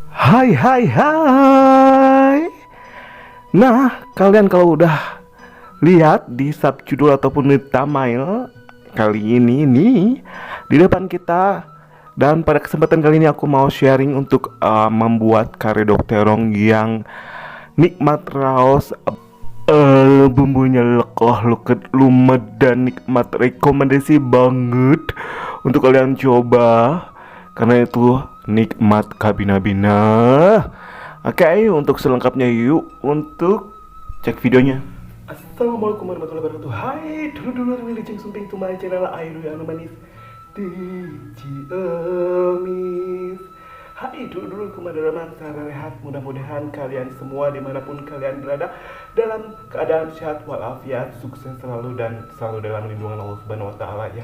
Hai hai hai. Nah, kalian kalau udah lihat di subjudul ataupun di thumbnail kali ini nih di depan kita, dan pada kesempatan kali ini aku mau sharing untuk membuat karedok terong yang nikmat raos, bumbunya lekoh luket lumet dan nikmat, rekomendasi banget untuk kalian coba karena itu nikmat kabina-bina. Oke, untuk selengkapnya yuk untuk cek videonya. Assalamualaikum warahmatullahi wabarakatuh. Hai, dulu-dulu Willy Jeng Sumping to my channel Airu yang manis Diji Emis. Hai, dulu-dulu kumadaran cara rehat. Mudah-mudahan kalian semua dimanapun kalian berada dalam keadaan sehat walafiat, sukses selalu dan selalu dalam lindungan Allah Subhanahu Wa Taala ya.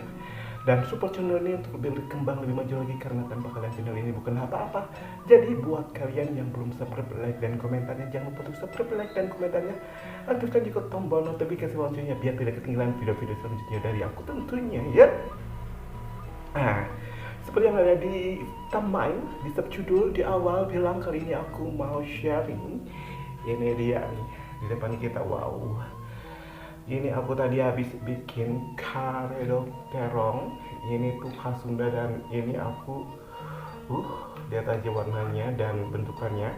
Dan support channel ini untuk lebih berkembang, lebih maju lagi, karena tanpa kalian channel ini bukan apa-apa. Jadi buat kalian yang belum subscribe, like dan komentarnya, jangan lupa untuk subscribe, like dan komentarnya. Aktifkan juga tombol notifikasi loncengnya biar tidak ketinggalan video-video selanjutnya dari aku tentunya ya. Nah, seperti yang ada di thumbnail, di subjudul di awal bilang, kali ini aku mau sharing. Ini dia nih di depan kita. Wow, ini aku tadi habis bikin karedok terong. Ini tuh khas Sunda dan ini aku lihat aja warnanya dan bentukannya.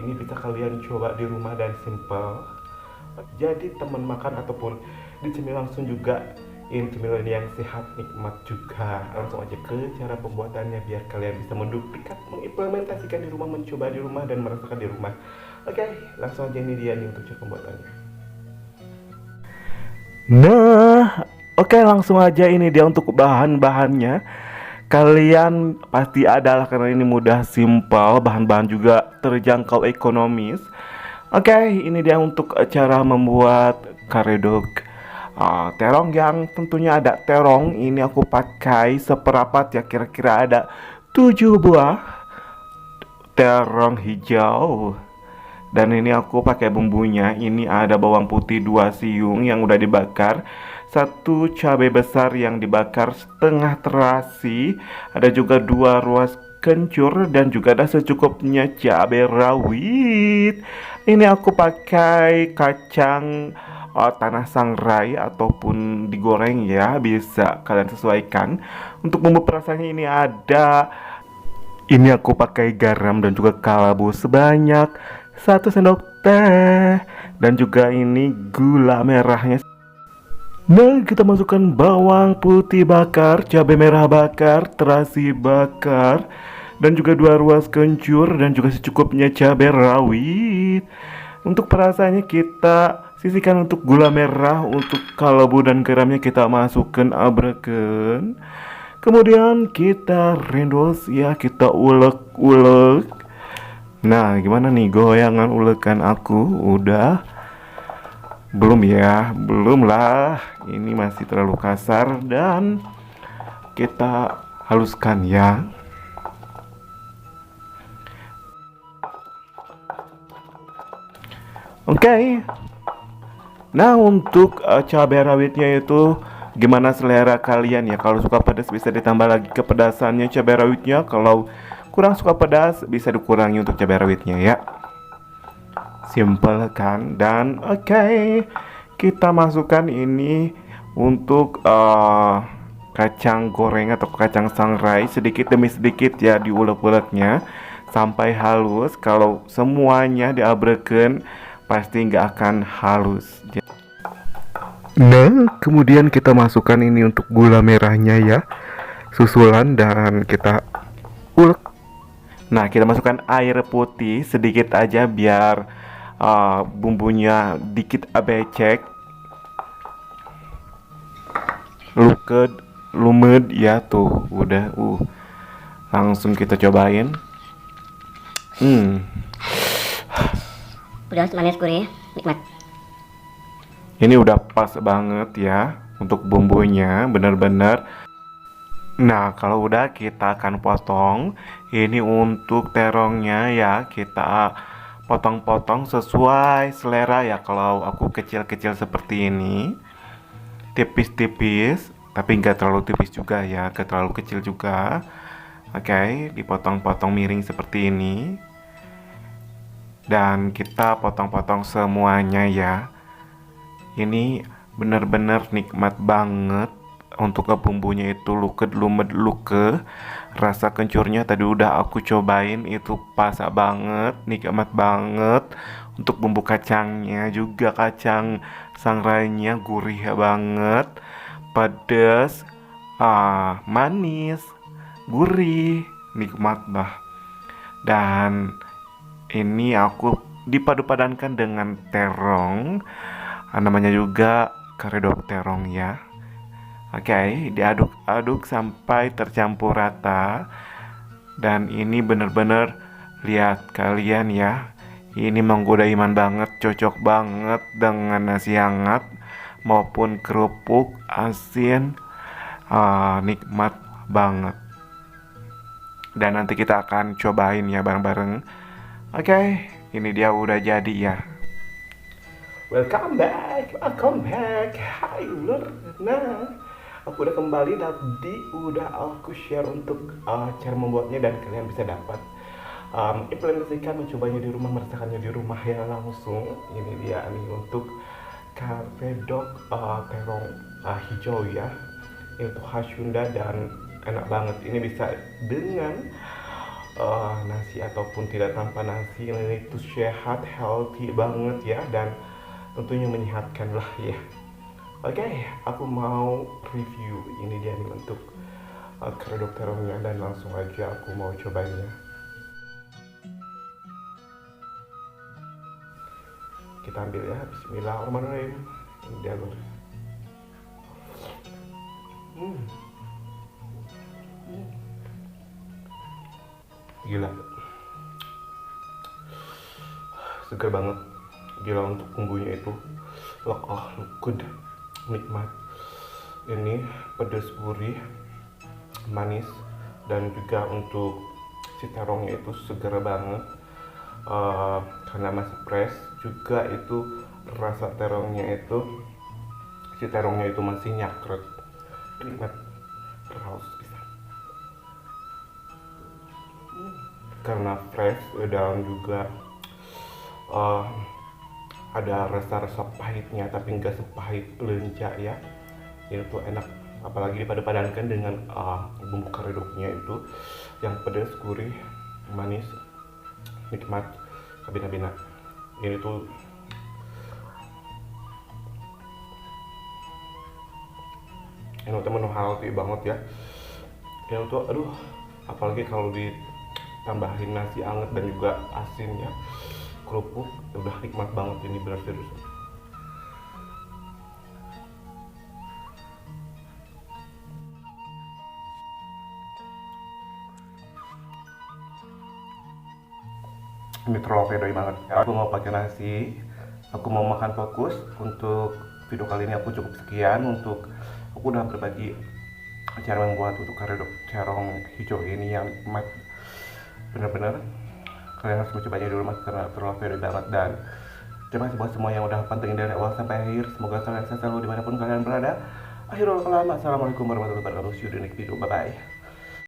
Ini bisa kalian coba di rumah dan simple. Jadi teman makan ataupun dicemil langsung juga. Ini cemilan yang sehat, nikmat juga. Langsung aja ke cara pembuatannya biar kalian bisa menduplikat, mengimplementasikan di rumah, mencoba di rumah dan merasakan di rumah. Oke, langsung aja, ini dia nih untuk cara pembuatannya. Nah, oke, langsung aja ini dia untuk bahan-bahannya. Kalian pasti adalah karena ini mudah, simpel, bahan-bahan juga terjangkau, ekonomis. Oke, ini dia untuk cara membuat karedok terong yang tentunya ada terong. Ini aku pakai seperapat ya, kira-kira ada 7 buah terong hijau. Dan ini aku pakai bumbunya. Ini ada bawang putih 2 siung yang udah dibakar, 1 cabai besar yang dibakar setengah terasi, ada juga 2 ruas kencur, dan juga ada secukupnya cabai rawit. Ini aku pakai kacang tanah sangrai ataupun digoreng ya, bisa kalian sesuaikan. Untuk bumbu perasannya ini aku pakai garam dan juga kalabu sebanyak 1 sendok teh, dan juga ini gula merahnya. Nah, kita masukkan bawang putih bakar, cabai merah bakar, terasi bakar, dan juga 2 ruas kencur, dan juga secukupnya cabai rawit. Untuk perasannya kita sisihkan untuk gula merah, untuk kalabu dan garamnya kita masukkan, abraken. Kemudian kita rendos ya, kita ulek-ulek. Nah, gimana nih goyangan ulekan aku? Udah? Belum ya? Belum lah. Ini masih terlalu kasar dan kita haluskan ya. Oke. Nah, untuk cabai rawitnya itu gimana selera kalian ya. Kalau suka pedas bisa ditambah lagi kepedasannya cabai rawitnya. Kalau kurang suka pedas bisa dikurangi untuk cabai rawitnya ya. Simple kan? Dan oke, kita masukkan ini untuk kacang goreng atau kacang sangrai sedikit demi sedikit ya, diulek-uleknya sampai halus. Kalau semuanya diabreken pasti nggak akan halus. Nah, kemudian kita masukkan ini untuk gula merahnya ya, susulan, dan kita ulek. Nah, kita masukkan air putih sedikit aja biar bumbunya dikit abecek, luket, lumed ya. Tuh udah langsung kita cobain. Udah manis, gurih, nikmat. Ini udah pas banget ya untuk bumbunya, bener-bener. Nah, kalau udah kita akan potong. Ini untuk terongnya ya, kita potong-potong sesuai selera ya. Kalau aku kecil-kecil seperti ini, tipis-tipis, tapi nggak terlalu tipis juga ya, nggak terlalu kecil juga. Oke, dipotong-potong miring seperti ini. dan kita potong-potong semuanya ya. Ini bener-bener nikmat banget. Untuk ke bumbunya itu luket lumet luke. Rasa kencurnya tadi udah aku cobain, itu pas banget, nikmat banget. Untuk bumbu kacangnya juga, kacang sangrainya gurih banget, pedas, manis, gurih, nikmat lah. Dan ini aku dipadu-padankan dengan terong, namanya juga karedok terong ya. Oke, diaduk-aduk sampai tercampur rata. Dan ini bener-bener, lihat kalian ya, ini menggoda iman banget, cocok banget dengan nasi hangat maupun kerupuk asin. Nikmat banget. Dan nanti kita akan cobain ya bareng-bareng. Oke, ini dia udah jadi ya. Welcome back, welcome back. Hai ulur. Nah, aku udah kembali, tadi udah aku share untuk cara membuatnya dan kalian bisa dapat implementasikan, mencobanya di rumah, merasakannya di rumah ya langsung. Ini dia nih untuk karedok terong hijau ya. Itu khas Sunda dan enak banget. Ini bisa dengan nasi ataupun tidak tanpa nasi. Ini itu sehat, healthy banget ya, dan tentunya menyehatkan lah ya. Oke, aku mau review. Ini dia nih untuk karedok terongnya, dan langsung aja aku mau cobanya. Kita ambil ya, bismillahirrahmanirrahim. Ini dia lur. Gila, segar banget. Gila, untuk bumbunya itu lekah, lukud, nikmat. Ini pedas, gurih, manis, dan juga untuk si terongnya itu segar banget. Karena masih fresh juga, itu rasa terongnya itu, si terongnya itu masih nyakrut, nikmat, raus bisa. Karena fresh dan juga ada rasa-rasa pahitnya, tapi nggak sepahit lenca ya. Ini tuh enak, apalagi dipadu-padankan dengan bumbu karedoknya itu yang pedas, gurih, manis, nikmat, kabina-bina. Ini tuh menu healthy banget ya. Ini tuh aduh, apalagi kalau ditambahin nasi anget dan juga asinnya, kerupuk, udah nikmat banget. Ini benar serius. Ini terlalu doi banget. Aku mau pakai nasi, aku mau makan fokus. Untuk video kali ini aku cukup sekian. Untuk aku udah berbagi cara membuat untuk karedok terong hijau ini yang nikmat bener-bener. Kalian harus mencobanya di rumah karena terlalu banget. Dan terima kasih buat semua yang udah pantengin dari awal sampai akhir. Semoga kalian sehat selalu dimanapun kalian berada. Akhirul kalam, assalamualaikum warahmatullahi wabarakatuh. See you di next video, bye bye.